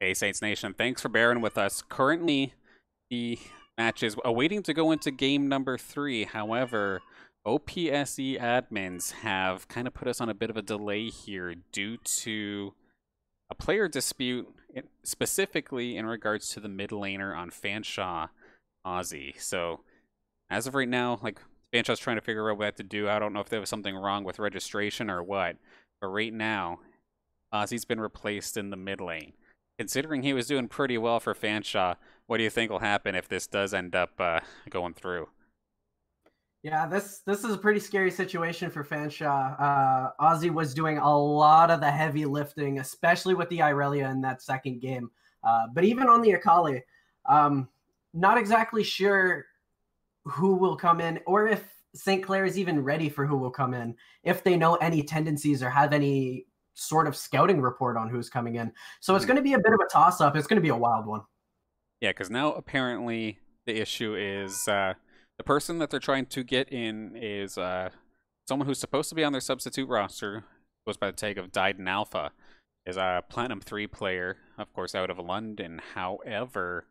Hey, Saints Nation, thanks for bearing with us. Currently, the match is awaiting to go into game number 3. However, OPSE admins have kind of put us on a bit of a delay here due to a player dispute, specifically in regards to the mid laner on Fanshawe, OPSE. So, as of right now, Fanshawe's trying to figure out what to do. I don't know if there was something wrong with registration or what, but right now, OPSE's been replaced in the mid lane. Considering he was doing pretty well for Fanshawe, what do you think will happen if this does end up going through? Yeah, this is a pretty scary situation for Fanshawe. OPSE was doing a lot of the heavy lifting, especially with the Irelia in that second game. But even on the Akali, not exactly sure who will come in or if St. Clair is even ready for who will come in, if they know any tendencies or have any sort of scouting report on who's coming in. So it's going to be a bit of a toss-up. It's going to be a wild one. Yeah, because now apparently the issue is the person that they're trying to get in is someone who's supposed to be on their substitute roster, goes by the tag of Dyden Alpha, is a Platinum 3 player, of course, out of London. However,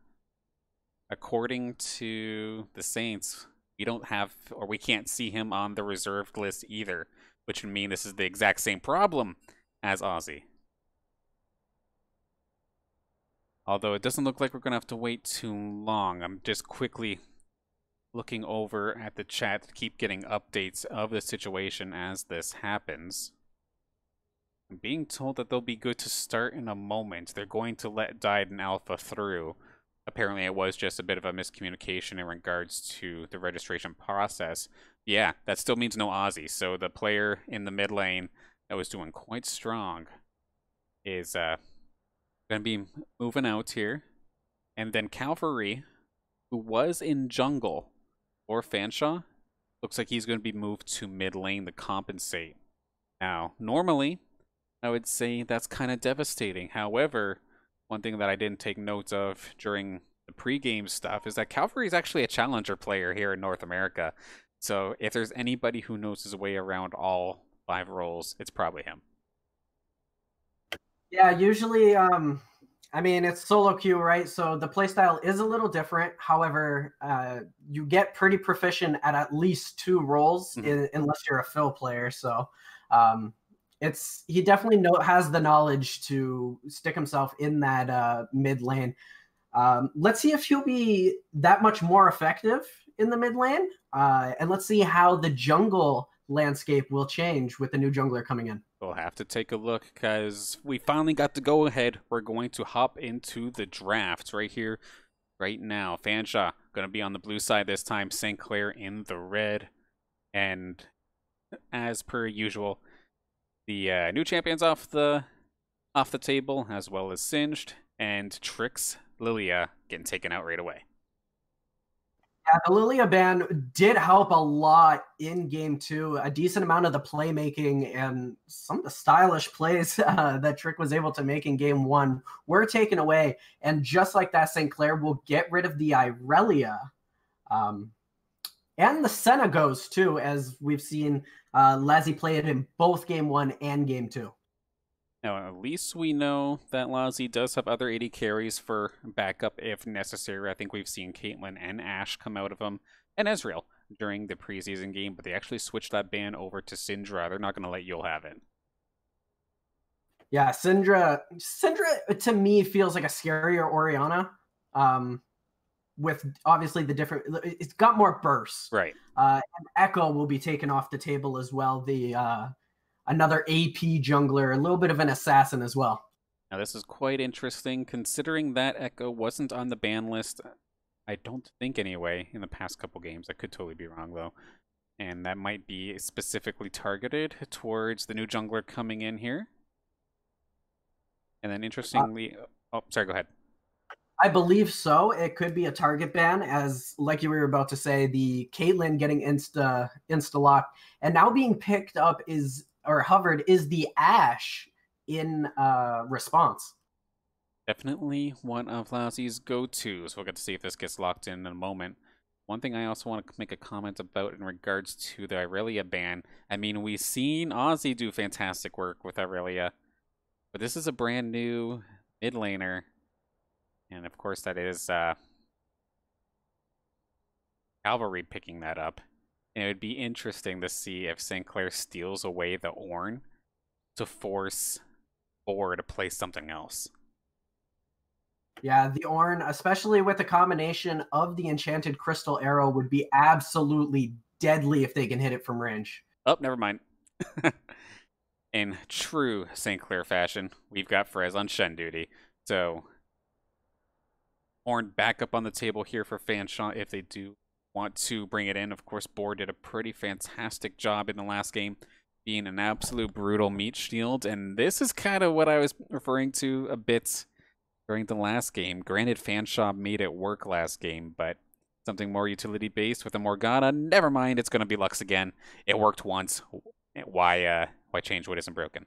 according to the Saints, we don't have, or we can't see him on the reserved list either, which would mean this is the exact same problem as OPSE. Although it doesn't look like we're going to have to wait too long. I'm just quickly looking over at the chat to keep getting updates of the situation as this happens. I'm being told that they'll be good to start in a moment. They're going to let Dyden Alpha through. Apparently it was just a bit of a miscommunication in regards to the registration process. Yeah, that still means no OPSE. So the player in the mid lane that was doing quite strong is going to be moving out here. And then Calvary, who was in jungle for Fanshawe, looks like he's going to be moved to mid lane to compensate. Now, normally, I would say that's kind of devastating. However, one thing that I didn't take notes of during the pregame stuff is that Calvary is actually a challenger player here in North America. So if there's anybody who knows his way around all 5 roles, it's probably him. Yeah, usually, I mean, it's solo queue, right? So the playstyle is a little different. However, you get pretty proficient at least 2 roles, unless you're a fill player. So he definitely has the knowledge to stick himself in that mid lane. Let's see if he'll be that much more effective in the mid lane. And let's see how the jungle landscape will change with the new jungler coming in. We'll have to take a look because we finally got the go ahead. We're going to hop into the draft right here, right now. Fanshawe going to be on the blue side this time. St. Clair in the red. And as per usual, the new champions off the table, as well as Singed, and Trix Lilia getting taken out right away. Yeah, the Lilia ban did help a lot in game 2. A decent amount of the playmaking and some of the stylish plays that Trick was able to make in game 1 were taken away. And just like that, St. Clair will get rid of the Irelia. And the Senna goes too, as we've seen Lazzy play it in both game 1 and game 2. Now, at least we know that Lazzy does have other AD carries for backup if necessary. I think we've seen Caitlyn and Ashe come out of him, and Ezreal during the preseason game, but they actually switched that ban over to Syndra. They're not going to let You'll have it. Yeah, Syndra to me feels like a scarier Orianna. With obviously the different, it's got more bursts. Right. And Echo will be taken off the table as well. The another AP jungler, a little bit of an assassin as well. Now this is quite interesting, considering that Echo wasn't on the ban list. I don't think anyway in the past couple games. I could totally be wrong though. And that might be specifically targeted towards the new jungler coming in here. And then interestingly, oh, sorry, go ahead. I believe so. It could be a target ban, as like you were about to say, the Caitlyn getting insta lock, and now being picked up hovered is the Ashe in response. Definitely one of Lazzy's go-tos. We'll get to see if this gets locked in a moment. One thing I also want to make a comment about in regards to the Irelia ban. I mean, we've seen OPSE do fantastic work with Irelia, but this is a brand new mid laner And of course, that is Cavalry picking that up. And it would be interesting to see if St. Clair steals away the Ornn to force Boar to play something else. Yeah, the Ornn, especially with the combination of the Enchanted Crystal Arrow, would be absolutely deadly if they can hit it from range. Oh, never mind. In true St. Clair fashion, we've got Frez on Shen duty. So, Ornn back up on the table here for Fanshawe if they do want to bring it in. Of course, Boar did a pretty fantastic job in the last game, being an absolute brutal meat shield. And this is kind of what I was referring to a bit during the last game. Granted, Fanshawe made it work last game, but something more utility-based with a Morgana. Never mind, it's going to be Lux again. It worked once. Why change what isn't broken?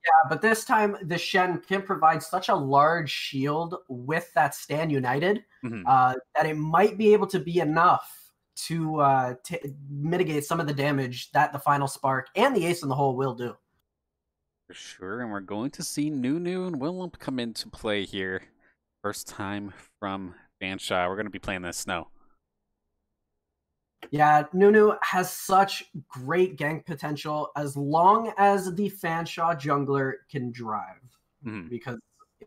Yeah, but this time the Shen can provide such a large shield with that Stand United that it might be able to be enough to mitigate some of the damage that the Final Spark and the Ace in the Hole will do. For sure, and we're going to see Nunu and Willump come into play here. First time from Fanshawe. We're going to be playing the snow. Yeah, Nunu has such great gank potential as long as the Fanshawe jungler can drive. Because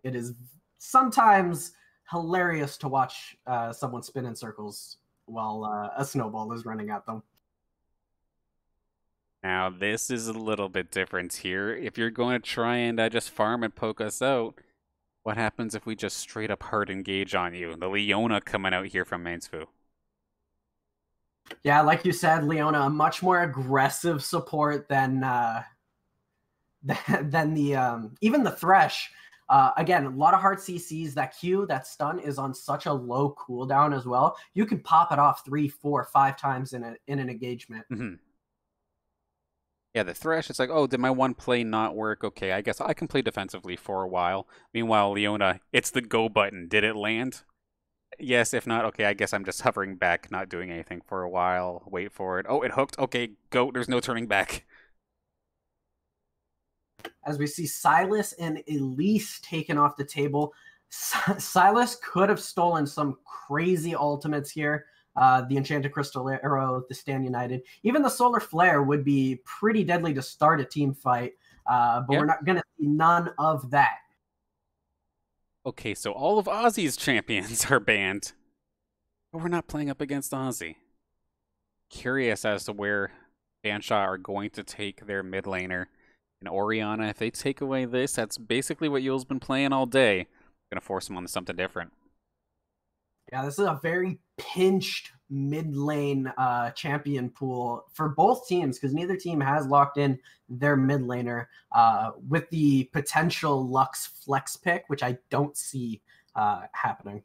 it is sometimes hilarious to watch someone spin in circles while a snowball is running at them. Now, this is a little bit different here. If you're going to try and just farm and poke us out, what happens if we just straight up hard engage on you? The Leona coming out here from Mainsfu. Yeah, like you said, Leona, a much more aggressive support than the even the Thresh. Again, a lot of hard CCs. That Q, that stun is on such a low cooldown as well. You can pop it off 3, 4, 5 times in an engagement. Yeah, the Thresh, it's like, oh, did my one play not work? Okay, I guess I can play defensively for a while. Meanwhile, Leona, it's the go button. Did it land? Yes, if not, okay, I guess I'm just hovering back, not doing anything for a while. Wait for it. Oh, it hooked. Okay, go. There's no turning back. As we see Silas and Elise taken off the table. Silas could have stolen some crazy ultimates here. The Enchanted Crystal Arrow, the Stand United. Even the Solar Flare would be pretty deadly to start a team fight, but we're not going to see none of that. Okay, so all of Ozzy's champions are banned, but we're not playing up against Ozzy. Curious as to where Fanshawe are going to take their mid laner. And Orianna, if they take away this, that's basically what Yule's been playing all day. Gonna force him on something different. Yeah, this is a very pinched mid lane champion pool for both teams because neither team has locked in their mid laner with the potential Lux flex pick, which I don't see happening.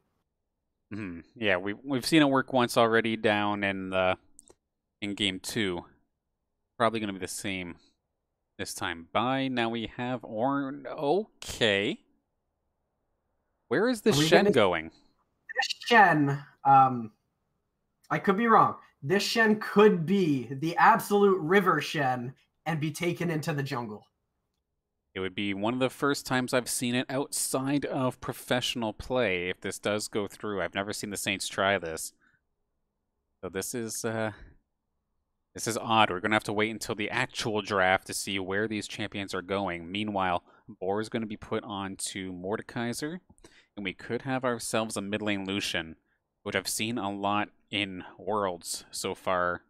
Yeah, we've seen it work once already down in game 2. Probably gonna be the same this time. Now we have Ornn. Okay, where is this Shen going? This Shen, I could be wrong. This Shen could be the absolute river Shen and be taken into the jungle. It would be one of the first times I've seen it outside of professional play if this does go through. I've never seen the Saints try this. So this is odd. We're going to have to wait until the actual draft to see where these champions are going. Meanwhile, Boar is going to be put on to Mordekaiser. And we could have ourselves a mid lane Lucian, which I've seen a lot in Worlds so far,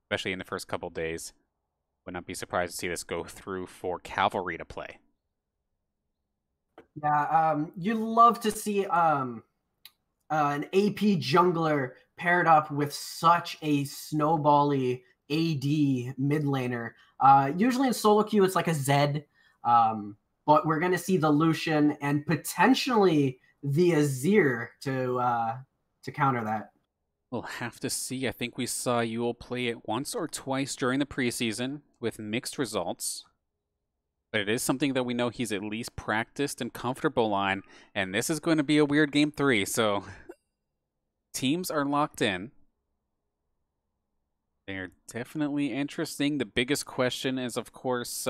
especially in the first couple days. Would not be surprised to see this go through for Cavalry to play. Yeah, you love to see an AP jungler paired up with such a snowbally AD mid laner. Usually in solo queue, it's like a Zed. But we're going to see the Lucian and potentially the Azir to counter that. We'll have to see. I think we saw Yule play it once or twice during the preseason with mixed results. But it is something that we know he's at least practiced and comfortable on. And this is going to be a weird game 3. So teams are locked in. They're definitely interesting. The biggest question is, of course,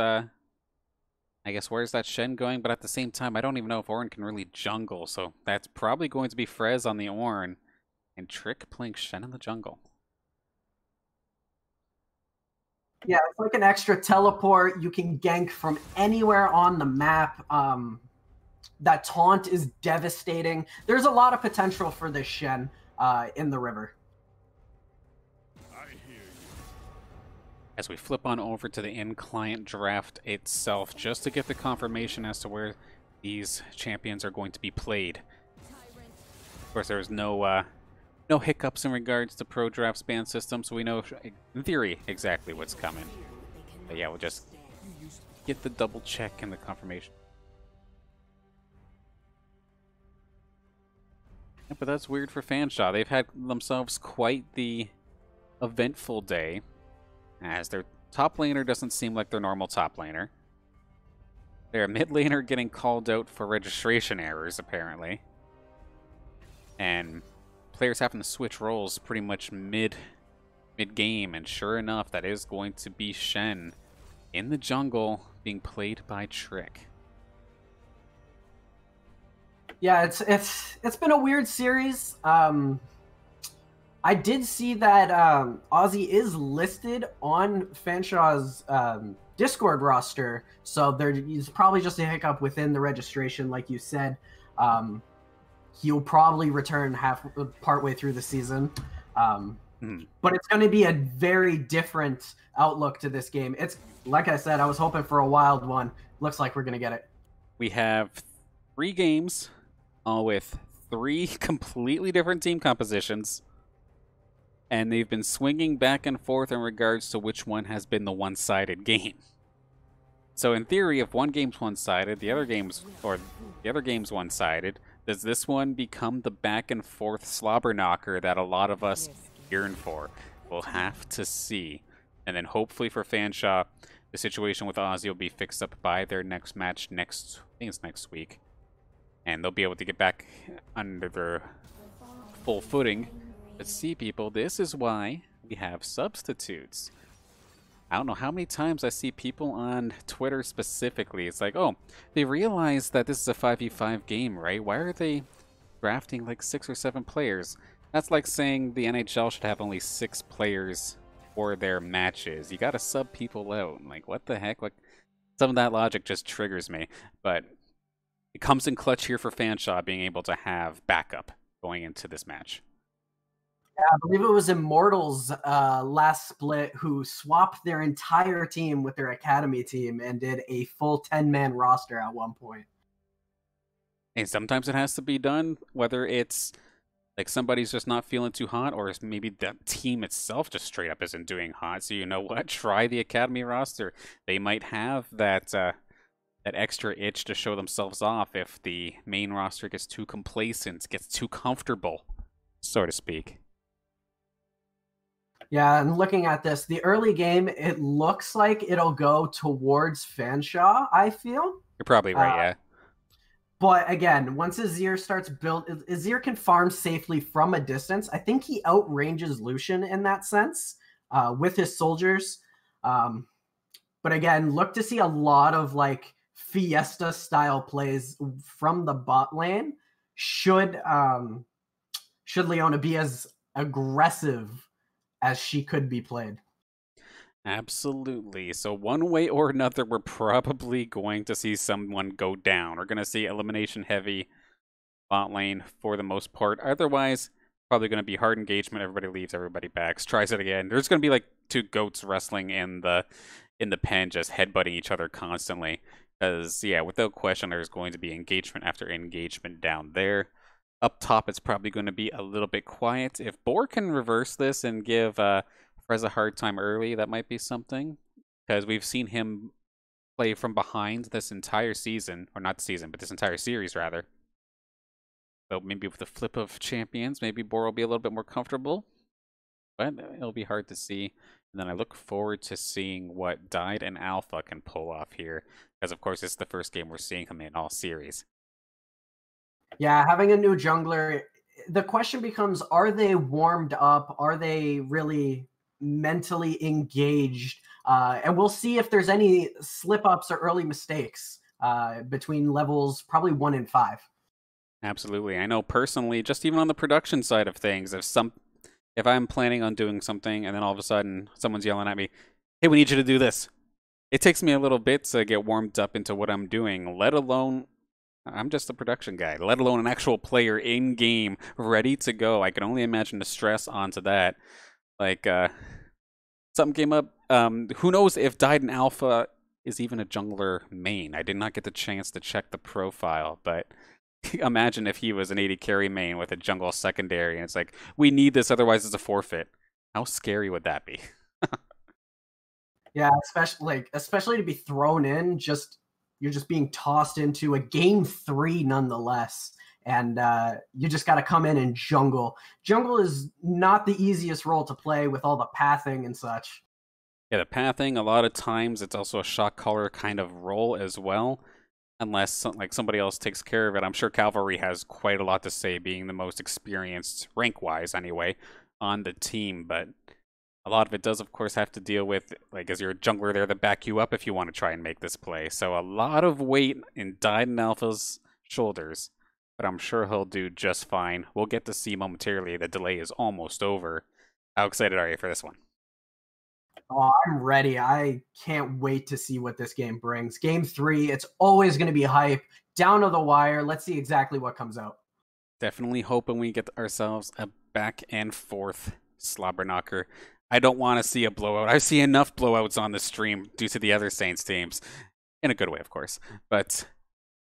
I guess where's that Shen going? But at the same time, I don't even know if Ornn can really jungle, so that's probably going to be Frez on the Ornn, and Trick playing Shen in the jungle. Yeah, it's like an extra teleport. You can gank from anywhere on the map. That taunt is devastating. There's a lot of potential for this Shen in the river. As we flip on over to the in-client draft itself, just to get the confirmation as to where these champions are going to be played. Of course, there's no hiccups in regards to pro draft span system, so we know, in theory, exactly what's coming. But yeah, we'll just get the double check and the confirmation. Yeah, but that's weird for Fanshawe. They've had themselves quite the eventful day, as their top laner doesn't seem like their normal top laner. Their mid laner getting called out for registration errors, apparently. And players having to switch roles pretty much mid-game, and sure enough, that is going to be Shen in the jungle being played by Trick. Yeah, it's been a weird series. I did see that OPSE is listed on Fanshawe's Discord roster, so there's probably just a hiccup within the registration, like you said. He'll probably return partway through the season, but it's going to be a very different outlook to this game. It's like I said, I was hoping for a wild one. Looks like we're going to get it. We have 3 games, all with 3 completely different team compositions. And they've been swinging back and forth in regards to which one has been the one-sided game. So in theory, if one game's one-sided, the other game's one-sided, does this one become the back and forth slobber knocker that a lot of us yearn for? We'll have to see. And then hopefully for Fanshawe, the situation with OPSE will be fixed up by their next match I think it's next week. And they'll be able to get back under their full footing. But see, people, this is why we have substitutes. I don't know how many times I see people on Twitter specifically. It's like, oh, they realize that this is a 5v5 game, right? Why are they drafting like 6 or 7 players? That's like saying the NHL should have only 6 players for their matches. You gotta sub people out. Like, what the heck? Like, some of that logic just triggers me. But it comes in clutch here for Fanshawe being able to have backup going into this match. Yeah, I believe it was Immortals last split who swapped their entire team with their academy team and did a full 10-man roster at one point. And sometimes it has to be done, whether it's like somebody's just not feeling too hot, or maybe the team itself just straight up isn't doing hot. So you know what? Try the academy roster. They might have that extra itch to show themselves off if the main roster gets too complacent, gets too comfortable, so to speak. Yeah, and looking at this, the early game, it looks like it'll go towards Fanshawe, I feel. You're probably right, yeah. But again, once Azir starts Azir can farm safely from a distance. I think he outranges Lucian in that sense with his soldiers. But again, look to see a lot of like Fiesta style plays from the bot lane. Should Leona be as aggressive as she could be played? Absolutely. So one way or another, we're probably going to see someone go down. We're going to see elimination heavy bot lane for the most part. Otherwise, probably going to be hard engagement. Everybody leaves, everybody backs, tries it again. There's going to be like 2 goats wrestling in the pen, just headbutting each other constantly. Because, yeah, without question, there's going to be engagement after engagement down there. Up top, it's probably going to be a little bit quiet. If Boar can reverse this and give Frez a hard time early, that might be something. Because we've seen him play from behind this entire season. Or not season, but this entire series, rather. So maybe with the flip of champions, maybe Boar will be a little bit more comfortable. But it'll be hard to see. And then I look forward to seeing what Dyed and Alpha can pull off here. Because, of course, it's the first game we're seeing him in all series. Yeah, having a new jungler, the question becomes, are they warmed up? Are they really mentally engaged And we'll see if there's any slip-ups or early mistakes between levels probably 1 and 5. Absolutely. I know personally, just even on the production side of things, if I'm planning on doing something and then all of a sudden someone's yelling at me, hey, we need you to do this. It takes me a little bit to get warmed up into what I'm doing, let alone, I'm just a production guy, let alone an actual player in game ready to go. I can only imagine the stress onto that. Like, something came up. Who knows if Died in Alpha is even a jungler main? I did not get the chance to check the profile, but imagine if he was an AD carry main with a jungle secondary, and it's like, we need this, otherwise it's a forfeit. How scary would that be? Yeah, especially to be thrown in, you're just being tossed into a game 3 nonetheless, and you just got to come in and jungle. Jungle is not the easiest role to play with all the pathing and such. Yeah, the pathing, a lot of times it's also a shot caller kind of role as well. Unless somebody else takes care of it. I'm sure Cavalry has quite a lot to say, being the most experienced, rank-wise anyway, on the team. But a lot of it does, of course, have to deal with, like, is your jungler there to back you up if you want to try and make this play? So a lot of weight in Died in Alpha's shoulders, but I'm sure he'll do just fine. We'll get to see momentarily. The delay is almost over. How excited are you for this one? Oh, I'm ready. I can't wait to see what this game brings. Game 3, it's always going to be hype. Down to the wire. Let's see exactly what comes out. Definitely hoping we get ourselves a back and forth slobber knocker. I don't want to see a blowout. I see enough blowouts on the stream due to the other Saints teams. In a good way, of course. But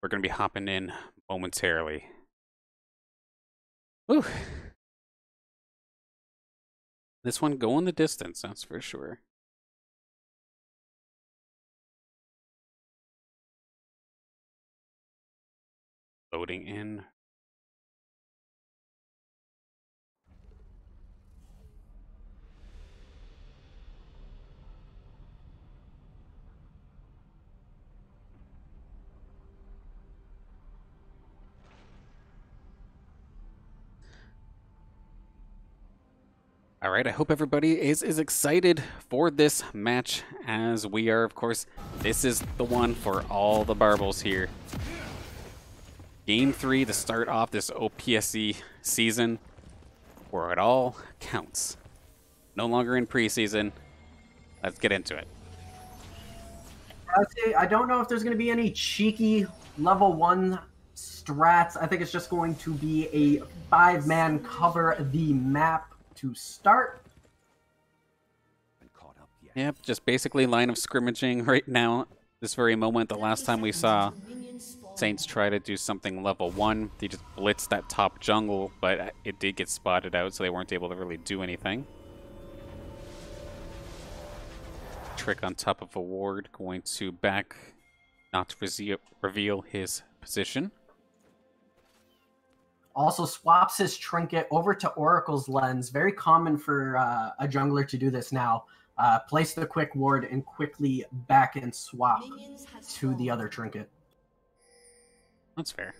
we're going to be hopping in momentarily. Whew. This one going the distance, that's for sure. Loading in. All right, I hope everybody is as excited for this match as we are. Of course, this is the one for all the Barbles here. Game 3 to start off this OPSE season where it all counts. No longer in preseason. Let's get into it. I don't know if there's going to be any cheeky level 1 strats. I think it's just going to be a 5-man cover the map to start. Yep, just basically line of scrimmaging right now. This very moment, the last time we saw Saints try to do something level 1, they just blitzed that top jungle, but it did get spotted out, so they weren't able to really do anything. Trick on top of a ward, going to back, not to reveal his position. Also swaps his trinket over to Oracle's Lens. Very common for a jungler to do this now. Place the quick ward and quickly back and swap to the other trinket. That's fair.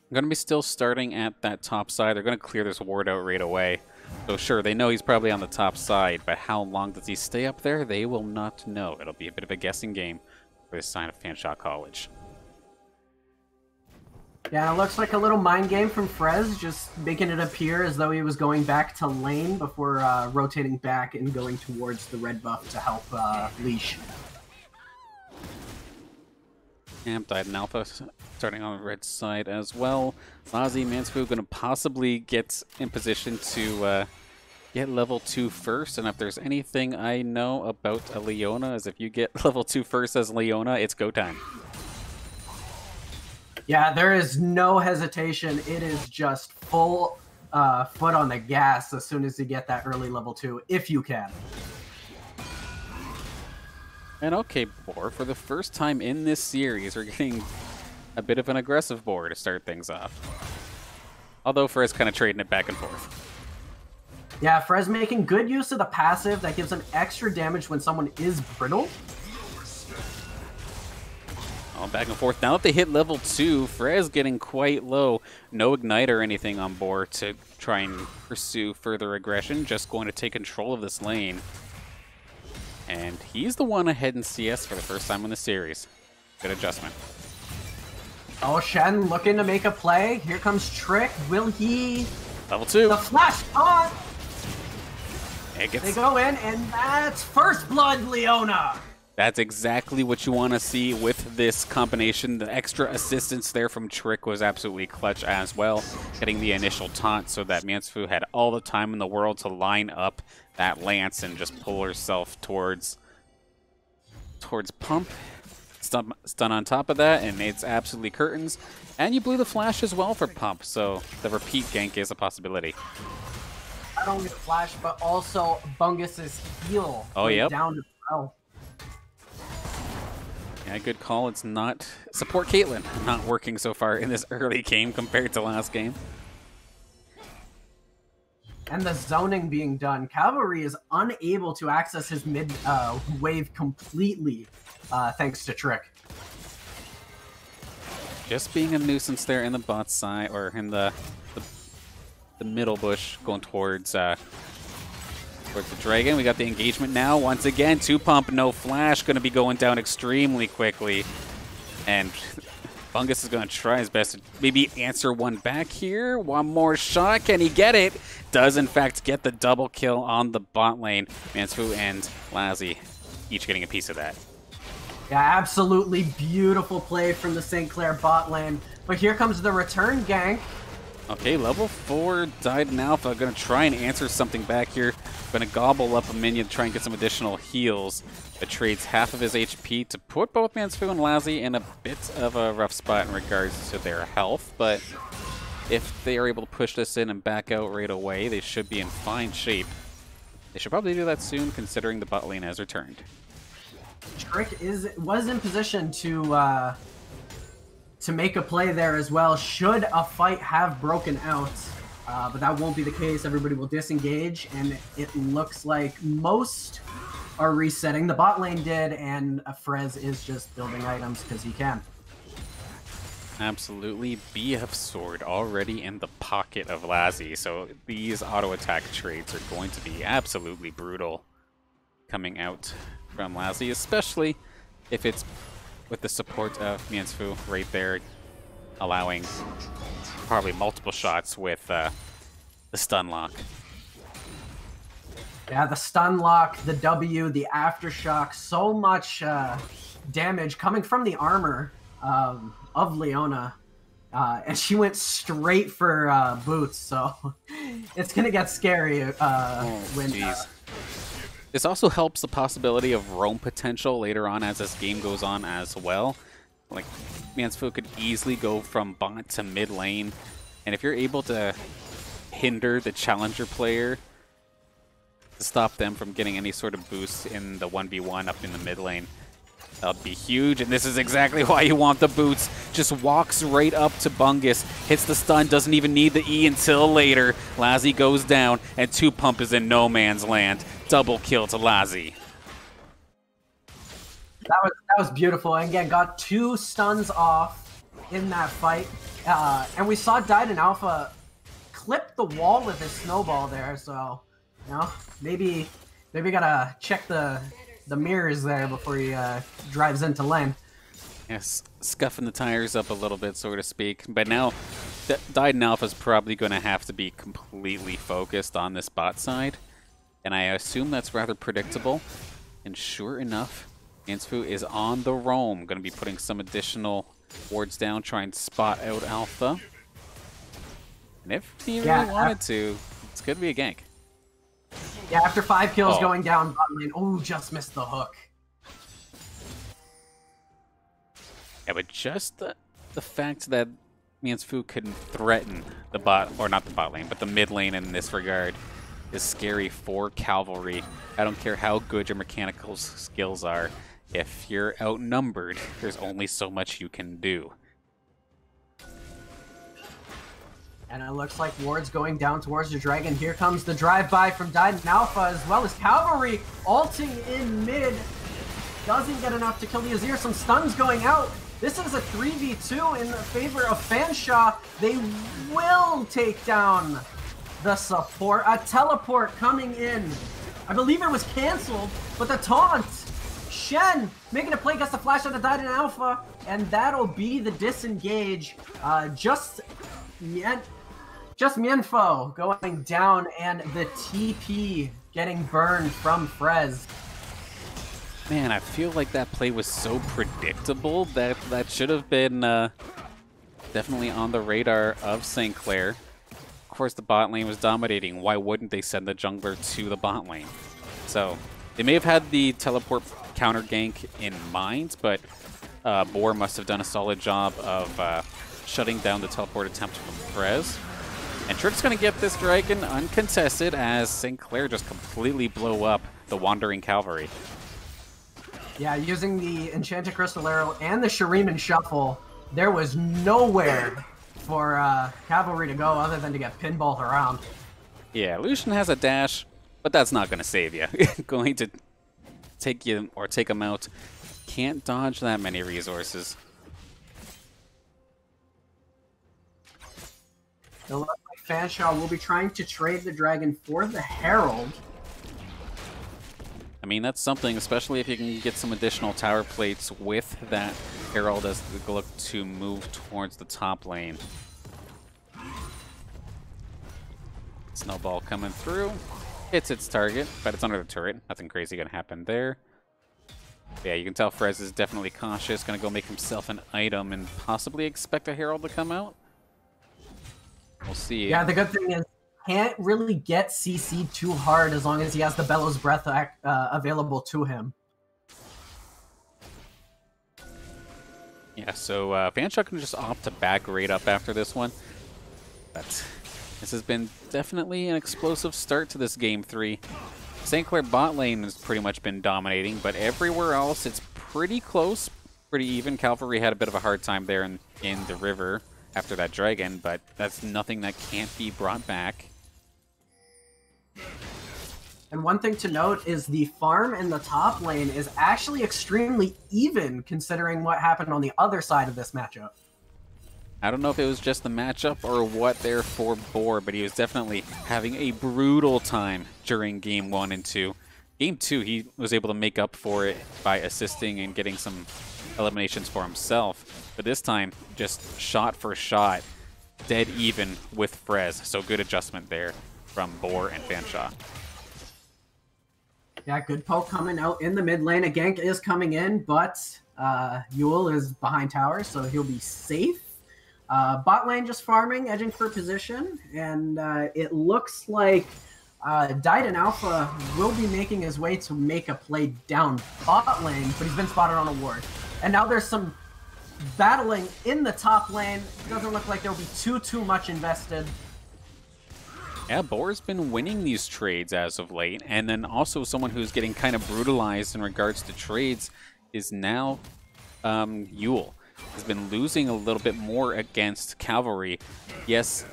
I'm going to be still starting at that top side. They're going to clear this ward out right away. So sure, they know he's probably on the top side, but how long does he stay up there? They will not know. It'll be a bit of a guessing game for this side of Fanshawe College. Yeah, it looks like a little mind game from Frez, just making it appear as though he was going back to lane before rotating back and going towards the red buff to help Leash. Amp died in Alpha, starting on the red side as well. Lazi, Mansfu going to possibly get in position to get level 2 first, and if there's anything I know about a Leona, is if you get level 2 first as Leona, it's go time. Yeah, there is no hesitation. It is just full foot on the gas as soon as you get that early level 2, if you can. And okay, Boar, for the first time in this series, we're getting a bit of an aggressive Boar to start things off. Although Frez kind of trading it back and forth. Yeah, Frez making good use of the passive that gives him extra damage when someone is brittle. All back and forth. Now that they hit level 2, Frez getting quite low. No Ignite or anything on board to try and pursue further aggression. Just going to take control of this lane. And he's the one ahead in CS for the first time in the series. Good adjustment. Oh, Shen looking to make a play. Here comes Trick. Will he? Level 2. The flash on. They go in, and that's first blood, Leona. That's exactly what you want to see with this combination. The extra assistance there from Trick was absolutely clutch as well. Getting the initial taunt so that Fanshawe had all the time in the world to line up that lance and just pull herself towards Pump. Stun on top of that, and it's absolutely curtains. And you blew the flash as well for Pump, so the repeat gank is a possibility. Not only the flash, but also Bungus's heal. Oh, yep. Down as well. Yeah, good call. It's not support Caitlyn. Not working so far in this early game compared to last game. And the zoning being done. Cavalry is unable to access his mid wave completely. Thanks to Trick. Just being a nuisance there in the bot side, or in the middle bush, going towards the dragon. We got the engagement now. Once again, 2 pump, no flash, going to be going down extremely quickly. And Bungus is going to try his best to maybe answer one back here. One more shot. Can he get it? Does, in fact, get the double kill on the bot lane. Fanshawe and Lazzy each getting a piece of that. Yeah, absolutely beautiful play from the St. Clair bot lane. But here comes the return gank. Okay, level 4 died in alpha. Gonna try and answer something back here. Gonna gobble up a minion to try and get some additional heals. But trades half of his HP to put both Fanshawe and Lazzy in a bit of a rough spot in regards to their health. But if they are able to push this in and back out right away, they should be in fine shape. They should probably do that soon, considering the bot lane has returned. Trick was in position to make a play there as well, should a fight have broken out. But that won't be the case. Everybody will disengage, and it looks like most are resetting. The bot lane did, and Frez is just building items because he can. Absolutely. BF Sword already in the pocket of Lazzy, so these auto attack trades are going to be absolutely brutal coming out from Lazzy, especially if it's with the support of Fanshawe right there, allowing probably multiple shots with the stun lock. Yeah, the stun lock, the W, the aftershock, so much damage coming from the armor of Leona. And she went straight for boots, so it's going to get scary when... This also helps the possibility of roam potential later on as this game goes on as well. Like, Fanshawe could easily go from bot to mid lane, and if you're able to hinder the challenger player to stop them from getting any sort of boost in the 1v1 up in the mid lane, that would be huge, and this is exactly why you want the boots. Just walks right up to Bungus, hits the stun, doesn't even need the E until later. Lazzy goes down, and 2 pump is in no man's land. Double kill to Lazzy. That was beautiful. And again, got 2 stuns off in that fight. And we saw Died in Alpha clip the wall with his snowball there, so you know, maybe gotta check the mirrors there before he drives into lane. Yes, scuffing the tires up a little bit, so to speak. But now, Died in Alpha is probably going to have to be completely focused on this bot side. And I assume that's rather predictable. And sure enough, Fanshawe is on the roam. Going to be putting some additional wards down, trying to spot out Alpha. And if he really wanted to, it's going to be a gank. Yeah, after 5 kills going down bot lane. Oh, just missed the hook. Yeah, but just the fact that Fanshawe couldn't threaten the bot, or not the bot lane, but the mid lane in this regard, is scary for Cavalry. I don't care how good your mechanical skills are. If you're outnumbered, there's only so much you can do. And it looks like Ward's going down towards the dragon. Here comes the drive-by from Died in Alpha, as well as Cavalry ulting in mid. Doesn't get enough to kill the Azir. Some stuns going out. This is a 3v2 in favor of Fanshawe. They will take down the support. A teleport coming in I believe it was canceled, but the taunt! Shen making a play, gets the flash out of Died in Alpha, and that'll be the disengage. Just Mienfo going down, and the TP getting burned from Frez. Man, I feel like that play was so predictable that that should have been definitely on the radar of St. Clair. Of course, the bot lane was dominating. Why wouldn't they send the jungler to the bot lane? So they may have had the teleport counter gank in mind, but Boar must have done a solid job of shutting down the teleport attempt from Frez. And Trick's going to get this dragon uncontested as St. Clair just completely blow up the Wandering Cavalry. Yeah, using the Enchanted Crystal Arrow and the Shuriman Shuffle, there was nowhere for Cavalry to go other than to get pinballed around. Yeah, Lucian has a dash, but that's not going to save you. Going to take you or take him out. Can't dodge that many resources. It looks like Fanshawe will be trying to trade the dragon for the Herald. I mean, that's something, especially if you can get some additional tower plates with that Herald as they look to move towards the top lane. Snowball coming through. Hits its target, but it's under the turret. Nothing crazy going to happen there. Yeah, you can tell Frez is definitely cautious. Going to go make himself an item and possibly expect a Herald to come out. We'll see. Yeah, the good thing is can't really get CC'd too hard as long as he has the Bellows Breath available to him. Yeah, so Fanshawe can just opt to back right up after this one. But this has been definitely an explosive start to this Game 3. St. Clair bot lane has pretty much been dominating, but everywhere else it's pretty close, pretty even. Cavalry had a bit of a hard time there in the river after that dragon, but that's nothing that can't be brought back. And one thing to note is the farm in the top lane is actually extremely even considering what happened on the other side of this matchup. I don't know if it was just the matchup or what there for Boar, but he was definitely having a brutal time during Game 1 and 2. Game 2, he was able to make up for it by assisting and getting some eliminations for himself. But this time, just shot for shot, dead even with Frez. So good adjustment there from Boar and Fanshawe. Yeah, good poke coming out in the mid lane. A gank is coming in, but Yule is behind tower, so he'll be safe. Bot lane just farming, edging for position, and it looks like Died in Alpha will be making his way to make a play down bot lane, but he's been spotted on a ward. And now there's some battling in the top lane. Doesn't look like there'll be too much invested. Yeah, Boar's been winning these trades as of late, and then also someone who's getting kind of brutalized in regards to trades is now Yule. Has been losing a little bit more against Cavalry. Yes,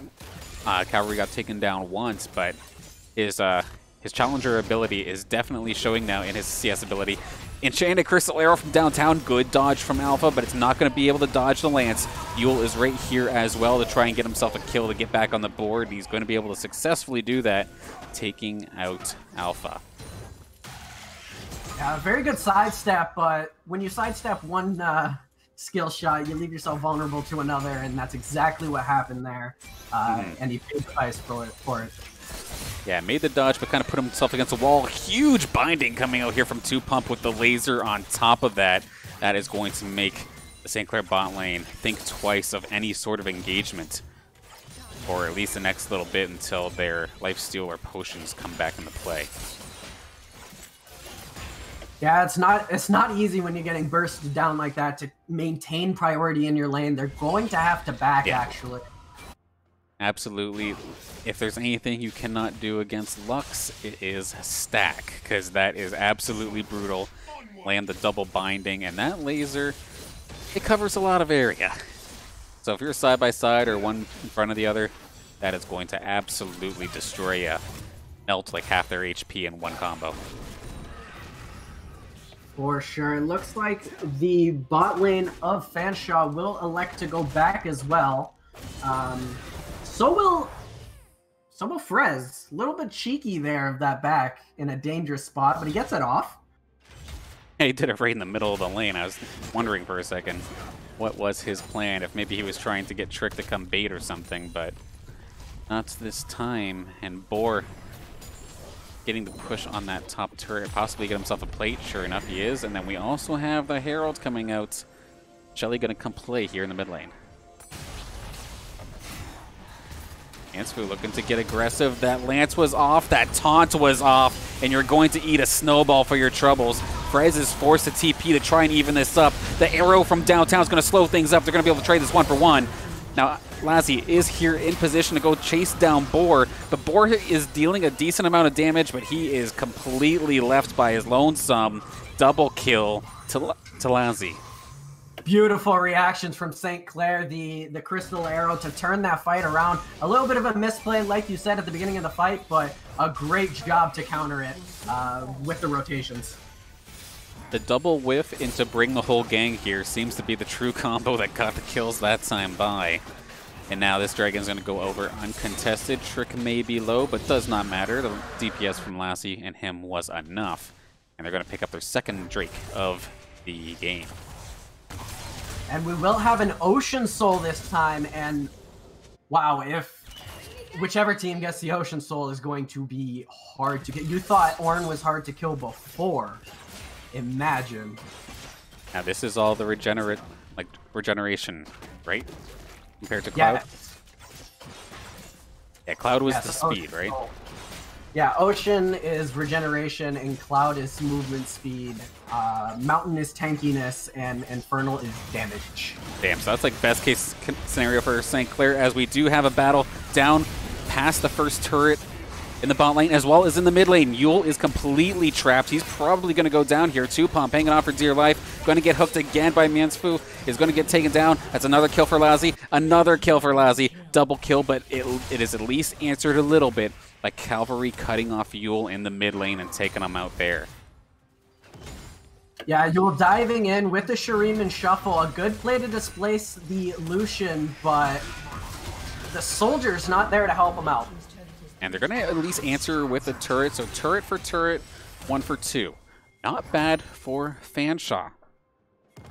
Cavalry got taken down once, but his challenger ability is definitely showing now in his CS ability. Enchanted Crystal Arrow from downtown, good dodge from Alpha, but it's not going to be able to dodge the Lance. Yule is right here as well to try and get himself a kill to get back on the board. He's going to be able to successfully do that, taking out Alpha. Yeah, very good sidestep, but when you sidestep one skill shot, you leave yourself vulnerable to another, and that's exactly what happened there. And he paid the price for it. Yeah, made the dodge, but kind of put himself against the wall. Huge binding coming out here from 2Pump with the laser on top of that. That is going to make the St. Clair bot lane think twice of any sort of engagement, or at least the next little bit until their lifesteal or potions come back into play. Yeah, it's not easy when you're getting bursted down like that to maintain priority in your lane. They're going to have to back, actually. Absolutely. If there's anything you cannot do against Lux, it is stack, because that is absolutely brutal. Land the double binding, and that laser, it covers a lot of area. So if you're side by side or one in front of the other, that is going to absolutely destroy you. Melt like half their HP in one combo. For sure. It looks like the bot lane of Fanshawe will elect to go back as well. So So will Frez. A little bit cheeky there of that back in a dangerous spot, but he gets it off. He did it right in the middle of the lane. I was wondering for a second what was his plan, if maybe he was trying to get Trick to come bait or something, but not this time. And Boar getting the push on that top turret, possibly get himself a plate. Sure enough, he is. And then we also have the Herald coming out. Shelly going to come play here in the mid lane. Fanshawe looking to get aggressive. That lance was off, that taunt was off, and you're going to eat a snowball for your troubles. Frez is forced to TP to try and even this up. The arrow from downtown is going to slow things up. They're going to be able to trade this 1-for-1. Now, Lassie is here in position to go chase down Boar. But Boar is dealing a decent amount of damage, but he is completely left by his lonesome. Double kill to Lassie. Beautiful reactions from St. Clair, the crystal arrow to turn that fight around. A little bit of a misplay, like you said at the beginning of the fight, but a great job to counter it with the rotations. The double whiff into bring the whole gang here seems to be the true combo that got the kills that time by. And now this Dragon's going to go over uncontested. Trick may be low, but does not matter. The DPS from Lassie and him was enough. And they're going to pick up their second Drake of the game. And we will have an Ocean Soul this time, and wow, if whichever team gets the Ocean Soul is going to be hard to get. You thought Ornn was hard to kill before. Imagine. Now this is all the regeneration, right? Compared to Cloud? Yeah, Cloud was the speed, right? Yeah, Ocean is regeneration, and Cloud is movement speed. Mountain is tankiness, and Infernal is damage. Damn, so that's like best case scenario for St. Clair, as we do have a battle down past the first turret in the bot lane, as well as in the mid lane. Yule is completely trapped. He's probably going to go down here. Tupomp hanging on for dear life. Going to get hooked again by Fanshawe. Is going to get taken down. That's another kill for Lassie. Another kill for Lassie. Double kill, but it is at least answered a little bit by Cavalry cutting off Yule in the mid lane and taking him out there. Yeah, Yule diving in with the Shuriman Shuffle. A good play to displace the Lucian, but the soldier's not there to help him out. And they're going to at least answer with a turret. So turret for turret, 1 for 2. Not bad for Fanshawe.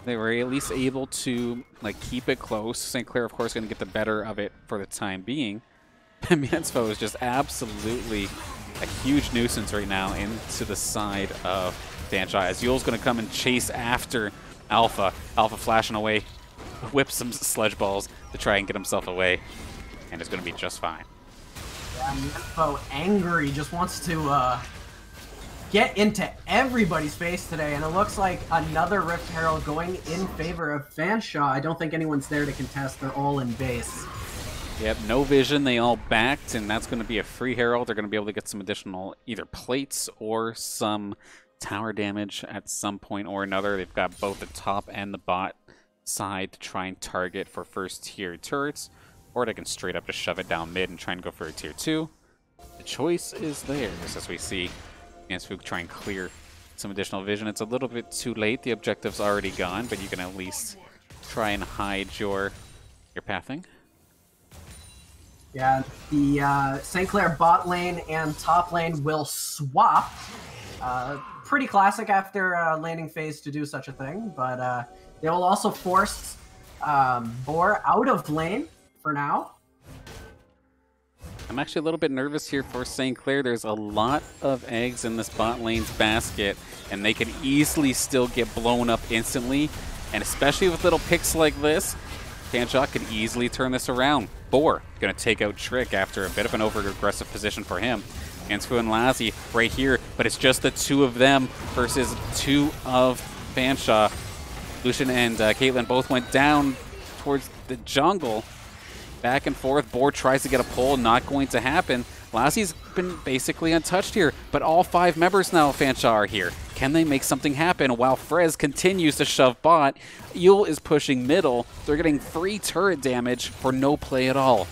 They were at least able to keep it close. St. Clair, of course, going to get the better of it for the time being. Fanshawe is just absolutely a huge nuisance right now into the side of Fanshawe. As Yule's going to come and chase after Alpha. Alpha flashing away, whips some sludge balls to try and get himself away, and is going to be just fine. Yeah, Nympho angry, just wants to get into everybody's face today, and it looks like another Rift Herald going in favor of Fanshawe. I don't think anyone's there to contest. They're all in base. Yep, no vision. They all backed, and that's going to be a free Herald. They're going to be able to get some additional either plates or some tower damage at some point or another. They've got both the top and the bot side to try and target for first tier turrets, or they can straight up just shove it down mid and try and go for a tier 2. The choice is theirs, as we see Fanshawe try and clear some additional vision. It's a little bit too late. The objective's already gone, but you can at least try and hide your pathing. Yeah, the St. Clair bot lane and top lane will swap. Pretty classic after laning phase to do such a thing, but they will also force Boar out of lane for now. I'm actually a little bit nervous here for St. Clair. There's a lot of eggs in this bot lane's basket, and they can easily still get blown up instantly. And especially with little picks like this, Fanshawe could easily turn this around. Boar going to take out Trick after a bit of an over-aggressive position for him. Fanshawe and Lassie right here, but it's just the two of them versus two of Fanshawe. Lucian and Caitlyn both went down towards the jungle. Back and forth. Boar tries to get a pull. Not going to happen. Lassie's been basically untouched here, but all 5 members now of Fanshawe are here. Can they make something happen while Frez continues to shove bot? Yule is pushing middle. They're getting free turret damage for no play at all.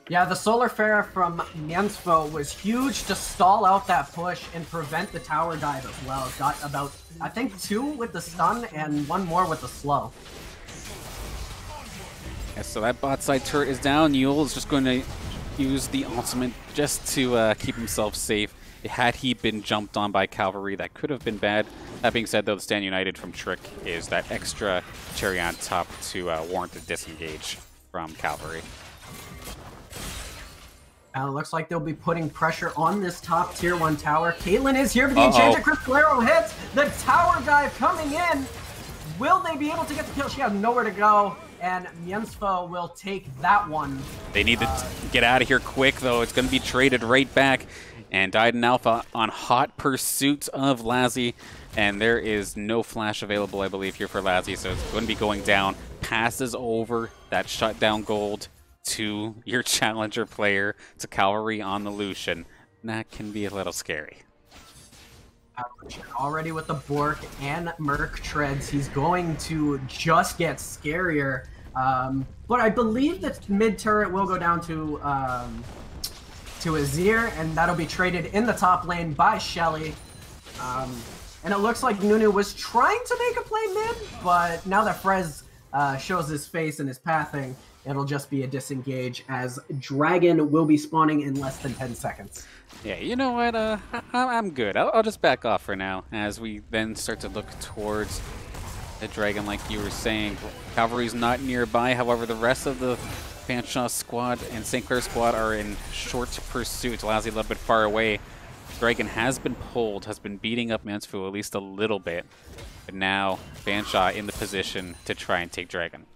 Yeah, the Solar Flare from Fanshawe was huge to stall out that push and prevent the tower dive as well. Got about, I think, 2 with the stun and 1 more with the slow. Yeah, so that bot side turret is down. Yule is just going to use the ultimate just to keep himself safe. Had he been jumped on by Cavalry, that could have been bad. That being said, though, the Stand United from Trick is that extra cherry on top to warrant the disengage from Cavalry. It looks like they'll be putting pressure on this top tier 1 tower. Caitlyn is here, but the Enchanted Crystalero hits. The tower dive coming in. Will they be able to get the kill? She has nowhere to go, and Mjensfo will take that one. They need to get out of here quick, though. It's going to be traded right back. And Died in Alpha on hot pursuit of Lazzy. And there is no flash available, I believe, here for Lazzy, so it's going to be going down. Passes over that shutdown gold to your challenger player, to Cavalry on the Lucian. That can be a little scary. Already with the Bork and Merc treads, he's going to just get scarier. But I believe that mid turret will go down to Azir, and that'll be traded in the top lane by Shelly. And it looks like Nunu was trying to make a play mid, but now that Frez shows his face and his pathing, it'll just be a disengage, as Dragon will be spawning in less than 10 seconds. Yeah, you know what? I'm good. I'll just back off for now, as we then start to look towards the Dragon, like you were saying. Cavalry's not nearby, however, the rest of the Fanshawe squad and St. Clair squad are in short pursuit. Lazzy a little bit far away. Dragon has been pulled, has been beating up Mansfu at least a little bit. But now Fanshawe in the position to try and take Dragon.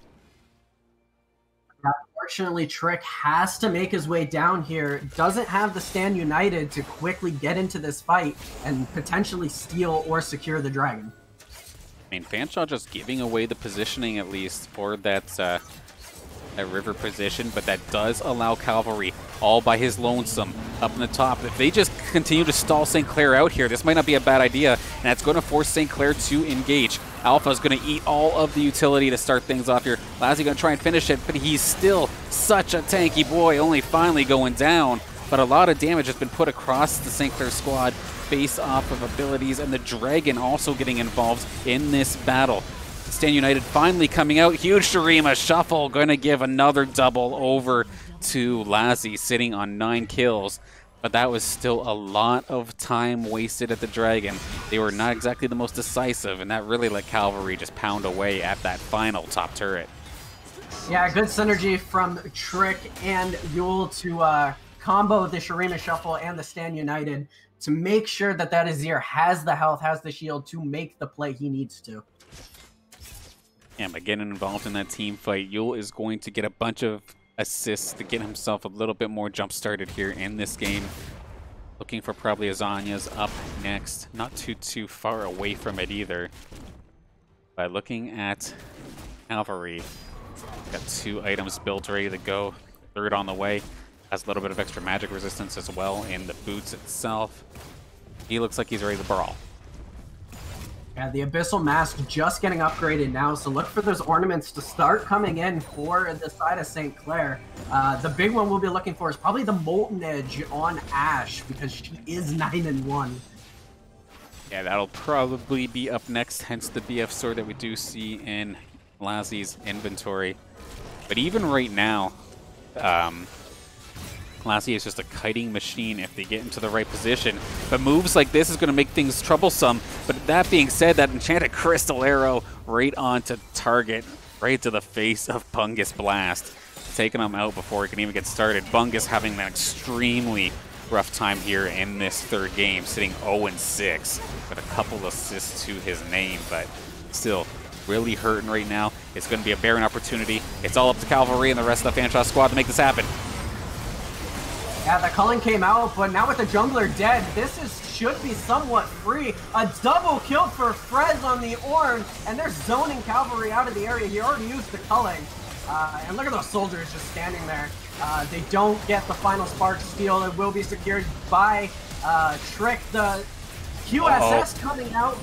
Unfortunately, Trick has to make his way down here. Doesn't have the Stand United to quickly get into this fight and potentially steal or secure the Dragon. I mean, Fanshawe just giving away the positioning at least for that river position, but that does allow Cavalry all by his lonesome up in the top. If they just continue to stall St. Clair out here, this might not be a bad idea, and that's going to force St. Clair to engage. Alpha's going to eat all of the utility to start things off here. Lazzy going to try and finish it, but he's still such a tanky boy, only finally going down. But a lot of damage has been put across the St. Clair squad based off of abilities, and the Dragon also getting involved in this battle. Stand United finally coming out. Huge Shurima shuffle, going to give another double over to Lazzy, sitting on 9 kills. But that was still a lot of time wasted at the Dragon. They were not exactly the most decisive, and that really let Cavalry just pound away at that final top turret. Yeah, good synergy from Trick and Yule to combo the Shurima shuffle and the Stand United to make sure that that Azir has the health, has the shield to make the play he needs to. And by getting involved in that team fight, Yule is going to get a bunch of assists to get himself a little bit more jump started here in this game. Looking for probably Azanya's up next. Not too far away from it either. By looking at Cavalry, got 2 items built ready to go. 3rd on the way. Has a little bit of extra magic resistance as well in the boots itself. He looks like he's ready to brawl. Yeah, the Abyssal Mask just getting upgraded now, so look for those ornaments to start coming in for the side of St. Clair. The big one we'll be looking for is probably the Molten Edge on Ashe, because she is 9-1. Yeah, that'll probably be up next, hence the BF sword that we do see in Lazzy's inventory. But even right now, Lazzy is just a kiting machine if they get into the right position. But moves like this is going to make things troublesome. But that being said, that Enchanted Crystal Arrow right onto target, right to the face of Bungus Blast. Taking him out before he can even get started. Bungus having an extremely rough time here in this 3rd game, sitting 0-6 with a couple assists to his name, but still really hurting right now. It's going to be a Baron opportunity. It's all up to Cavalry and the rest of the Fanshawe squad to make this happen. Yeah, the culling came out, but now with the jungler dead, should be somewhat free. A double kill for Frez on the Ornn, and they're zoning Cavalry out of the area. He already used the culling. And look at those soldiers just standing there. They don't get the final spark steal. It will be secured by Trick. The QSS coming out.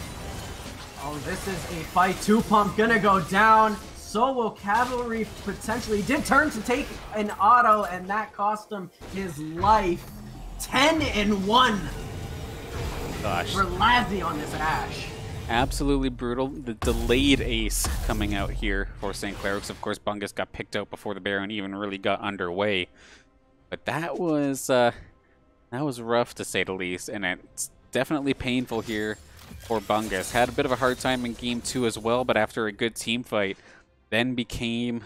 Oh, this is a fight. 2-pump gonna go down. So will Cavalry potentially. Did turn to take an auto, and that cost him his life. 10-1 for Lazzy on this Ashe. Absolutely brutal. The delayed ace coming out here for St. Clair, because of course Bungus got picked out before the Baron even really got underway. But that was rough to say the least, and it's definitely painful here for Bungus. Had a bit of a hard time in Game 2 as well, but after a good team fight, then became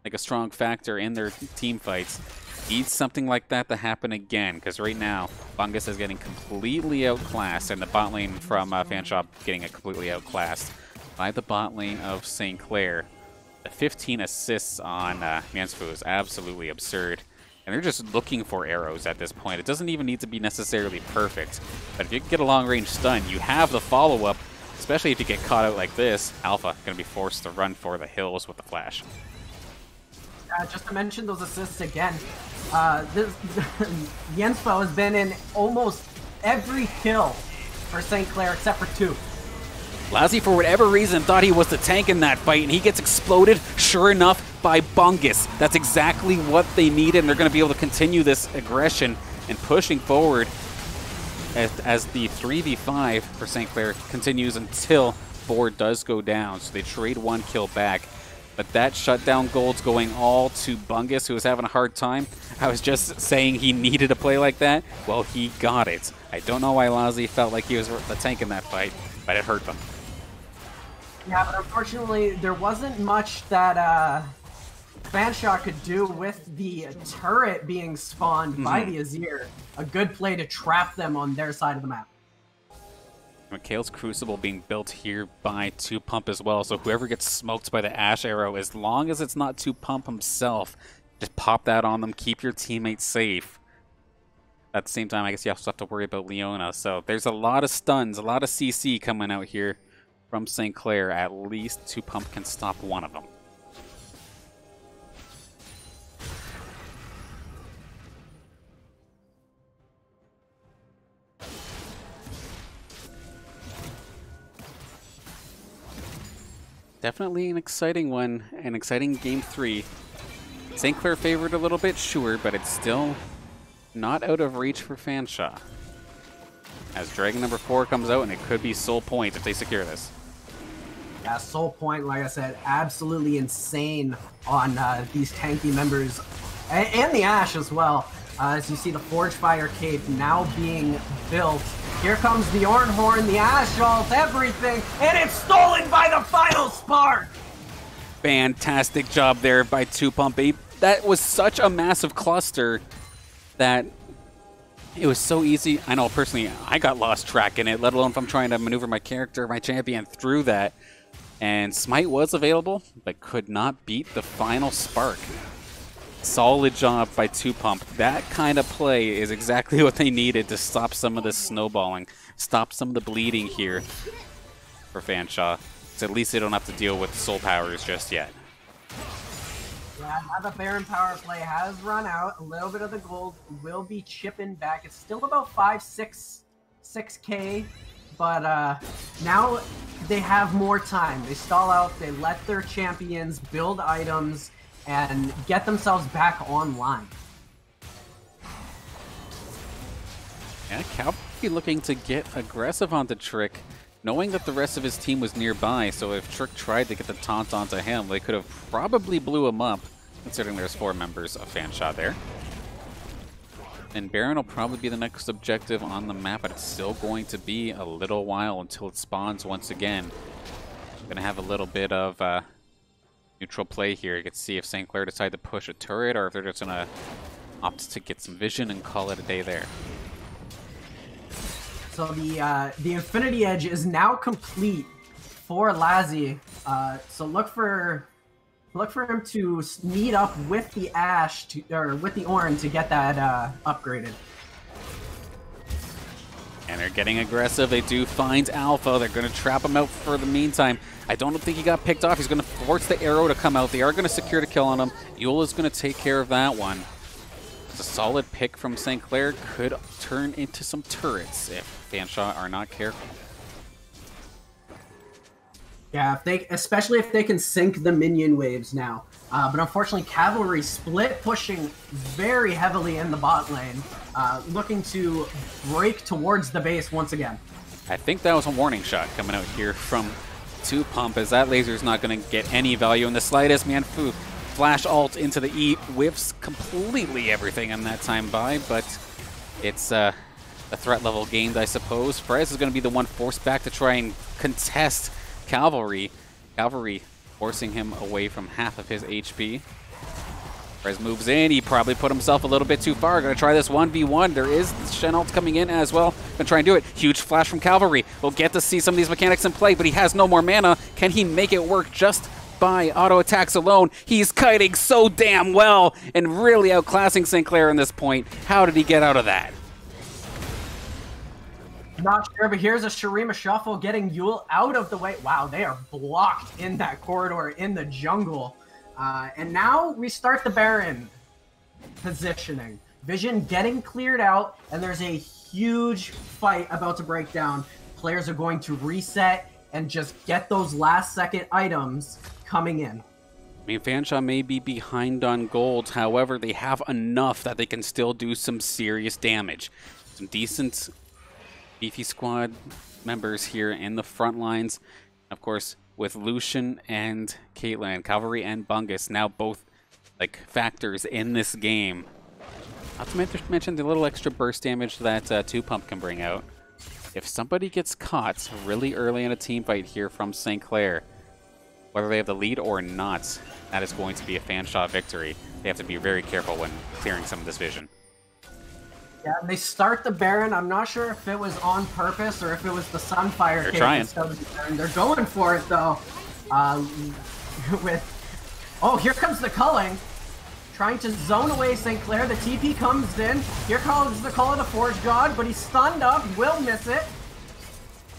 like a strong factor in their team fights. Needs something like that to happen again, because right now, Bungus is getting completely outclassed, and the bot lane from Fanshawe getting completely outclassed by the bot lane of St. Clair. The 15 assists on Fanshawe is absolutely absurd. And they're just looking for arrows at this point. It doesn't even need to be necessarily perfect. But if you can get a long-range stun, you have the follow-up, especially if you get caught out like this. Alpha going to be forced to run for the hills with the flash. Just to mention those assists again, Yenspo has been in almost every kill for St. Clair except for 2. Lassie, for whatever reason, thought he was the tank in that fight, and he gets exploded, sure enough, by Bungus. That's exactly what they needed, and they're going to be able to continue this aggression and pushing forward as the 3v5 for St. Clair continues until board does go down. So they trade 1 kill back. But that shutdown gold's going all to Bungus, who was having a hard time. I was just saying he needed to play like that. Well, he got it. I don't know why Lassie felt like he was the tank in that fight, but it hurt them. Yeah, but unfortunately, there wasn't much that Fanshawe could do with the turret being spawned by the Azir. A good play to trap them on their side of the map. Mikhail's Crucible being built here by 2Pump as well, so whoever gets smoked by the Ash Arrow, as long as it's not 2Pump himself, just pop that on them, keep your teammates safe. At the same time, I guess you also have to worry about Leona, so there's a lot of stuns, a lot of CC coming out here from St. Clair. At least 2Pump can stop one of them. Definitely an exciting one, an exciting Game 3. St. Clair favored a little bit, sure, but it's still not out of reach for Fanshawe. As Dragon number 4 comes out, and it could be Soul Point if they secure this. Yeah, Soul Point, like I said, absolutely insane on these tanky members, and the Ashe as well. As you see the Forge Fire Cape now being built. Here comes the Ornhorn, the Ashe ult, everything, and it's stolen by the final spark! Fantastic job there by 2Pump. That was such a massive cluster that it was so easy. I know personally I got lost track in it, let alone if I'm trying to maneuver my character, my champion through that. And Smite was available, but could not beat the final spark. Solid job by 2Pump. That kind of play is exactly what they needed to stop some of this snowballing, stop some of the bleeding here for Fanshawe. So at least they don't have to deal with soul powers just yet. Yeah, now the Baron power play has run out. A little bit of the gold will be chipping back. It's still about 6K, but now they have more time. They stall out, they let their champions build items and get themselves back online. Yeah, Calvary looking to get aggressive onto Trick, knowing that the rest of his team was nearby, so if Trick tried to get the taunt onto him, they could have probably blew him up, considering there's 4 members of Fanshawe there. And Baron will probably be the next objective on the map, but it's still going to be a little while until it spawns once again. Gonna have a little bit of neutral play here. You can see if St. Clair decide to push a turret or if they're just gonna opt to get some vision and call it a day there. So the Infinity Edge is now complete for Lassie. So look for him to meet up with the Ashe or with the Ornn to get that upgraded. And they're getting aggressive. They do find Alpha. They're going to trap him out for the meantime. I don't think he got picked off. He's going to force the arrow to come out. They are going to secure the kill on him. Eula's going to take care of that one. It's a solid pick from St. Clair. Could turn into some turrets if Fanshawe are not careful. Yeah, especially if they can sync the minion waves now. But unfortunately, Cavalry split pushing very heavily in the bot lane, looking to break towards the base once again. I think that was a warning shot coming out here from 2Pump, as that laser is not going to get any value in the slightest. Man, Fu flash ult into the E, whiffs completely everything on that time by, but it's a threat level gained, I suppose. Frez is going to be the one forced back to try and contest Cavalry. Cavalry forcing him away from half of his HP. Frez moves in. He probably put himself a little bit too far. Going to try this 1v1. There is Shen ult coming in as well. Going to try and do it. Huge flash from Cavalry. We'll get to see some of these mechanics in play, but he has no more mana. Can he make it work just by auto attacks alone? He's kiting so damn well and really outclassing St. Clair in this point. How did he get out of that? Not sure, but here's a Shurima Shuffle getting Yule out of the way. Wow, they are blocked in that corridor in the jungle. And now we start the Baron positioning. Vision getting cleared out, and there's a huge fight about to break down. Players are going to reset and just get those last-second items coming in. I mean, Fanshawe may be behind on gold. However, they have enough that they can still do some serious damage. Some decent beefy squad members here in the front lines. Of course, with Lucian and Caitlyn, Cavalry and Bungus now both like factors in this game. Not to mention the little extra burst damage that 2 Pump can bring out. If somebody gets caught really early in a team fight here from St. Clair, whether they have the lead or not, that is going to be a Fanshawe victory. They have to be very careful when clearing some of this vision. Yeah, they start the Baron. I'm not sure if it was on purpose or if it was the Sunfire. They're trying. They're going for it, though. Oh, here comes the culling. Trying to zone away St. Clair. The TP comes in. Here comes the Call of the Forge God, but he's stunned up. Will miss it.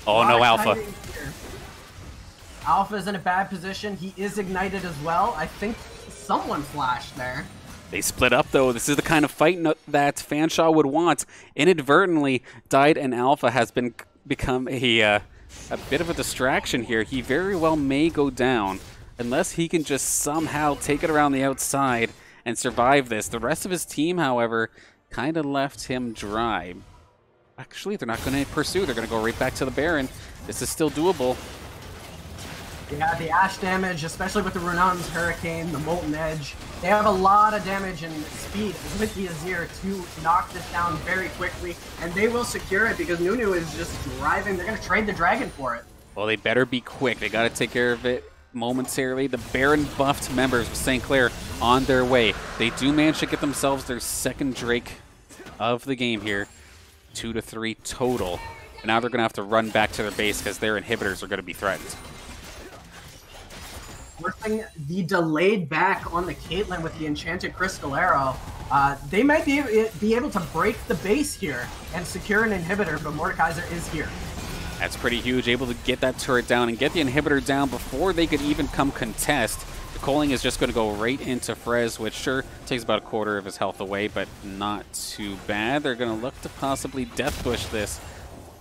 Oh, no, Alpha. Alpha's in a bad position. He is ignited as well. I think someone flashed there. They split up, though. This is the kind of fight that Fanshawe would want. Inadvertently, Died and Alpha has become a bit of a distraction here. He very well may go down unless he can just somehow take it around the outside and survive this. The rest of his team, however, kind of left him dry. Actually, they're not going to pursue. They're going to go right back to the Baron. This is still doable. Yeah, the Ash damage, especially with the Runan's Hurricane, the Molten Edge, they have a lot of damage and speed with the Azir to knock this down very quickly, and they will secure it because Nunu is just driving. They're going to trade the Dragon for it. Well, they better be quick. They got to take care of it momentarily. The Baron buffed members of St. Clair on their way. They do manage to get themselves their second Drake of the game here. 2 to 3 total. And now they're going to have to run back to their base because their inhibitors are going to be threatened. Forcing the delayed back on the Caitlyn with the Enchanted Crystal Arrow. They might be able to break the base here and secure an inhibitor, but Mordekaiser is here. That's pretty huge, able to get that turret down and get the inhibitor down before they could even come contest. The Coaling is just going to go right into Frez, which sure takes about a quarter of his health away, but not too bad. They're going to look to possibly death push this,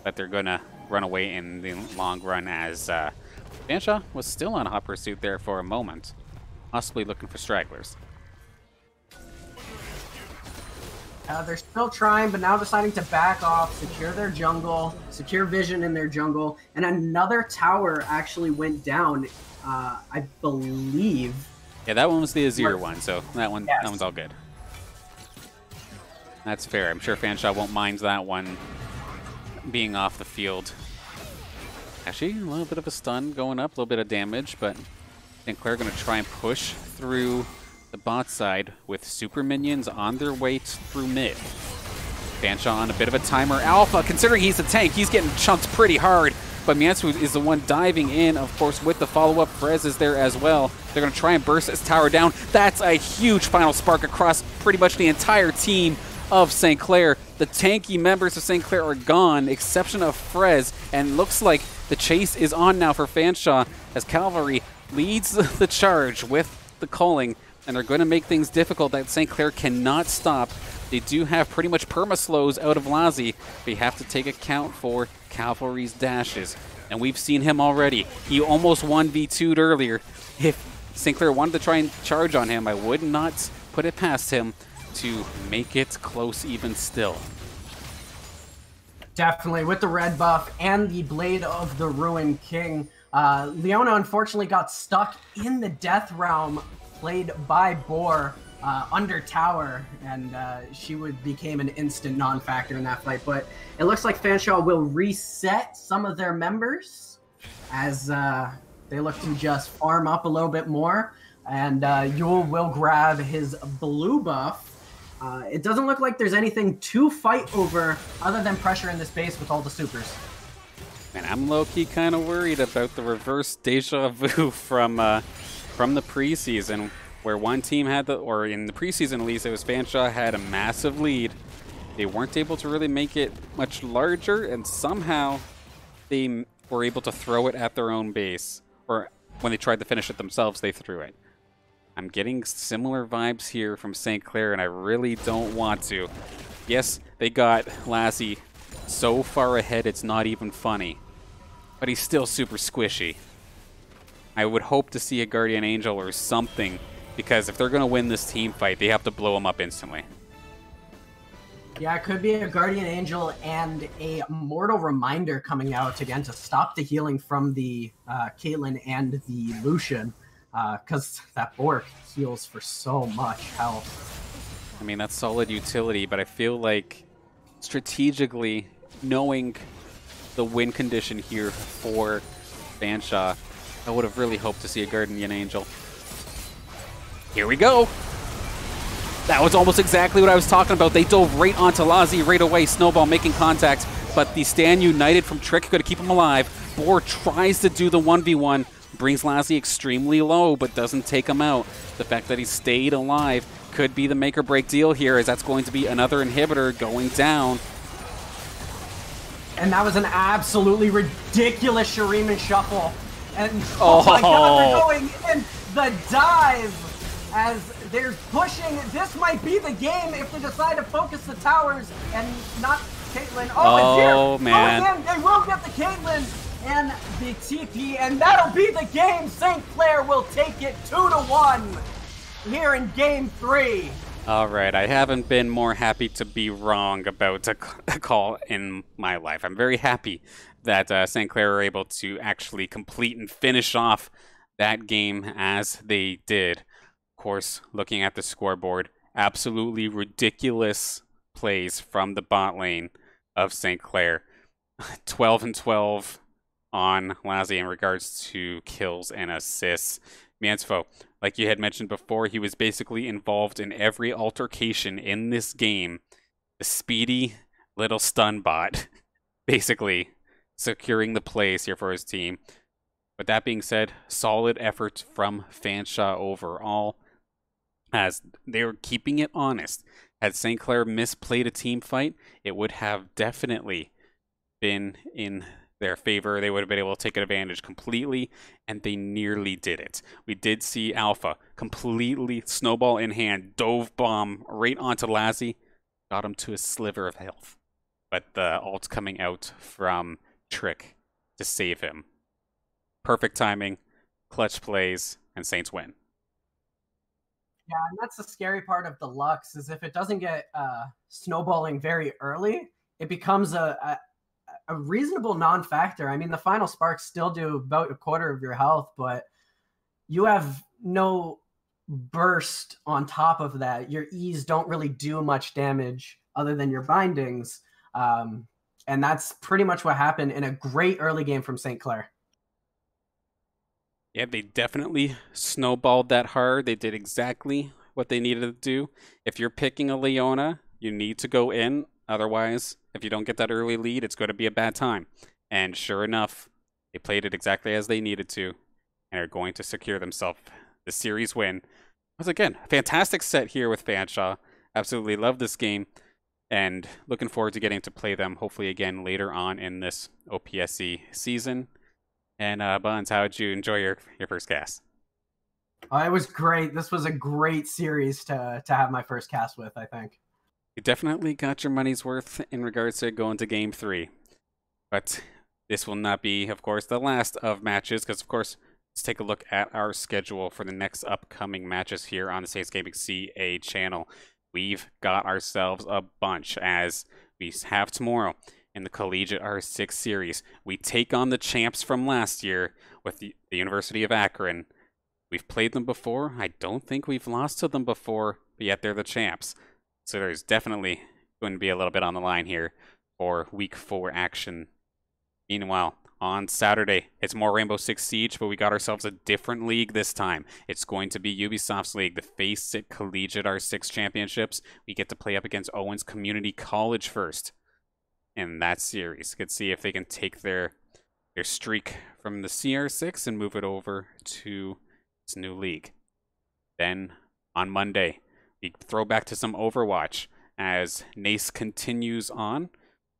but they're going to run away in the long run as Fanshawe was still on hot pursuit there for a moment, possibly looking for stragglers. They're still trying, but now deciding to back off, secure their jungle, secure vision in their jungle, and another tower actually went down, I believe. Yeah, that one was the Azir one, so that one, yes. That one's all good. That's fair. I'm sure Fanshawe won't mind that one being off the field. Actually, a little bit of a stun going up, a little bit of damage, but I think Clair going to try and push through the bot side with super minions on their way through mid. Fanshawe on a bit of a timer. Alpha, considering he's a tank, he's getting chunked pretty hard, but Miansu is the one diving in, of course, with the follow-up. Frez is there as well. They're going to try and burst this tower down. That's a huge final spark across pretty much the entire team of St. Clair. The tanky members of St. Clair are gone, exception of Frez, and looks like the chase is on now for Fanshawe as Cavalry leads the charge with the Calling, and they're going to make things difficult that St. Clair cannot stop. They do have pretty much perma-slows out of Lazi, but you have to take account for Cavalry's dashes. And we've seen him already. He almost 1v2'd earlier. If St. Clair wanted to try and charge on him, I would not put it past him to make it close even still. Definitely, with the red buff and the Blade of the Ruined King. Leona unfortunately got stuck in the Death Realm played by Boar under tower, and she became an instant non-factor in that fight. But it looks like Fanshawe will reset some of their members as they look to just farm up a little bit more, and Yule will grab his blue buff. It doesn't look like there's anything to fight over other than pressure in this base with all the supers. And I'm low-key kind of worried about the reverse deja vu from the preseason, where one team had or in the preseason at least, it was Fanshawe had a massive lead. They weren't able to really make it much larger, and somehow they were able to throw it at their own base. Or when they tried to finish it themselves, they threw it. I'm getting similar vibes here from St. Clair, and I really don't want to. Yes, they got Lassie so far ahead it's not even funny. But he's still super squishy. I would hope to see a Guardian Angel or something, because if they're going to win this team fight, they have to blow him up instantly. Yeah, it could be a Guardian Angel and a Mortal Reminder coming out again to stop the healing from the Caitlyn and the Lucian. Because that Bork heals for so much health. I mean, that's solid utility, but I feel like strategically, knowing the win condition here for Fanshawe, I would have really hoped to see a Guardian Angel. Here we go! That was almost exactly what I was talking about. They dove right onto Lassie right away, Snowball making contact, but the Stand United from Trick going to keep him alive. Boar tries to do the 1v1, brings Lassie extremely low, but doesn't take him out. The fact that he stayed alive could be the make or break deal here, as that's going to be another inhibitor going down. And that was an absolutely ridiculous Shuriman shuffle. And oh my god, they're going in the dive as they're pushing. This might be the game if they decide to focus the towers and not Caitlyn. Oh, man. Oh, they will get the Caitlyn and the TP, and that'll be the game. St. Clair will take it 2-1 here in game 3. All right, I haven't been more happy to be wrong about a call in my life. I'm very happy that St. Clair were able to actually complete and finish off that game as they did. Of course, looking at the scoreboard, absolutely ridiculous plays from the bot lane of St. Clair. 12-12 on Lassie in regards to kills and assists. Mansfo, like you had mentioned before, he was basically involved in every altercation in this game. The speedy little stun bot, basically securing the place here for his team. But that being said, solid effort from Fanshawe overall, as they were keeping it honest. Had St. Clair misplayed a team fight, it would have definitely been in their favor. They would have been able to take advantage completely, and they nearly did it. We did see Alpha completely snowball in hand, dove bomb right onto Lassie, got him to a sliver of health. But the ult coming out from Trick to save him. Perfect timing, clutch plays, and Saints win. Yeah, and that's the scary part of the Lux, is if it doesn't get snowballing very early, it becomes a reasonable non-factor. I mean, the final sparks still do about a quarter of your health, but you have no burst on top of that. Your E's don't really do much damage other than your bindings. And that's pretty much what happened in a great early game from St. Clair. Yeah, they definitely snowballed that hard. They did exactly what they needed to do. If you're picking a Leona, you need to go in. Otherwise, if you don't get that early lead, it's going to be a bad time. And sure enough, they played it exactly as they needed to, and are going to secure themselves the series win. Once again, fantastic set here with Fanshawe. Absolutely love this game, and looking forward to getting to play them hopefully again later on in this OPSE season. And Buns, how did you enjoy your first cast? It was great. This was a great series to have my first cast with, I think. You definitely got your money's worth in regards to going to Game 3. But this will not be, of course, the last of matches, because, of course, let's take a look at our schedule for the next upcoming matches here on the Saints Gaming CA channel. We've got ourselves a bunch, as we have tomorrow in the Collegiate R6 series. We take on the champs from last year with the University of Akron. We've played them before. I don't think we've lost to them before, but yet they're the champs. So there's definitely going to be a little bit on the line here for Week 4 action. Meanwhile, on Saturday, it's more Rainbow Six Siege, but we got ourselves a different league this time. It's going to be Ubisoft's league, the Face It Collegiate R6 Championships. We get to play up against Owens Community College first in that series. Could see if they can take their streak from the CR6 and move it over to this new league. Then on Monday, we throw back to some Overwatch as NACE continues on.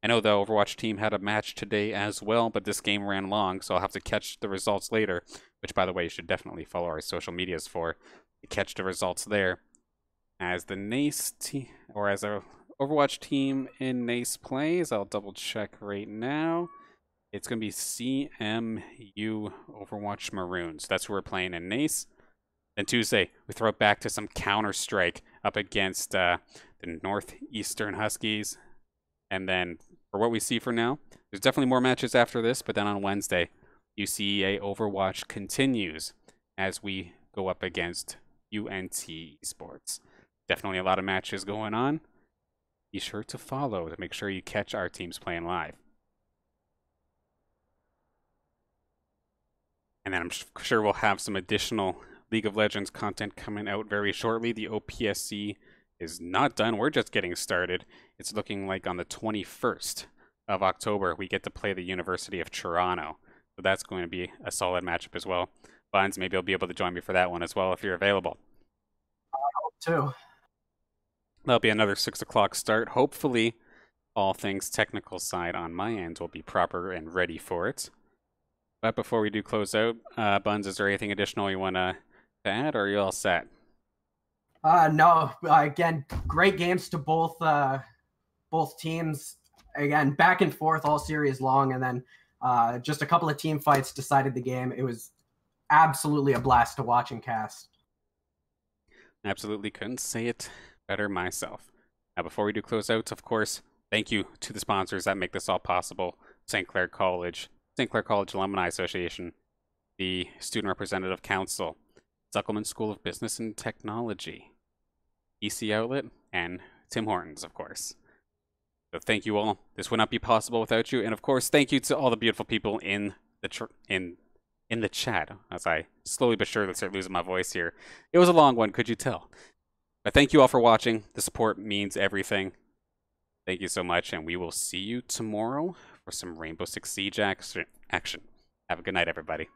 I know the Overwatch team had a match today as well, but this game ran long, so I'll have to catch the results later, which, by the way, you should definitely follow our social medias for to catch the results there. As the NACE team, or as our Overwatch team in NACE plays, I'll double check right now. It's going to be CMU Overwatch Maroons. That's who we're playing in NACE. Then Tuesday, we throw it back to some Counter-Strike up against the Northeastern Huskies. And then, for what we see for now, there's definitely more matches after this, but then on Wednesday, UCEA Overwatch continues as we go up against UNT Esports. Definitely a lot of matches going on. Be sure to follow to make sure you catch our teams playing live. And then I'm sure we'll have some additional League of Legends content coming out very shortly. The OPSE is not done. We're just getting started. It's looking like on the 21st of October, we get to play the University of Toronto. So that's going to be a solid matchup as well. Buns, maybe you'll be able to join me for that one as well if you're available. I hope too. That'll be another 6 o'clock start. Hopefully, all things technical side on my end will be proper and ready for it. But before we do close out, Buns, is there anything additional you want to add, or are you all set? No. Again, great games to both teams. Again, back and forth all series long, and then just a couple of team fights decided the game. It was absolutely a blast to watch and cast. Absolutely couldn't say it better myself. Now, before we do close out, of course, thank you to the sponsors that make this all possible. St. Clair College Alumni Association, the Student Representative Council, Zuckelman School of Business and Technology, EC Outlet, and Tim Hortons, of course. So thank you all. This would not be possible without you. And of course, thank you to all the beautiful people in the chat, as I slowly but surely start losing my voice here. It was a long one, could you tell? But thank you all for watching. The support means everything. Thank you so much, and we will see you tomorrow for some Rainbow Six Siege action. Have a good night, everybody.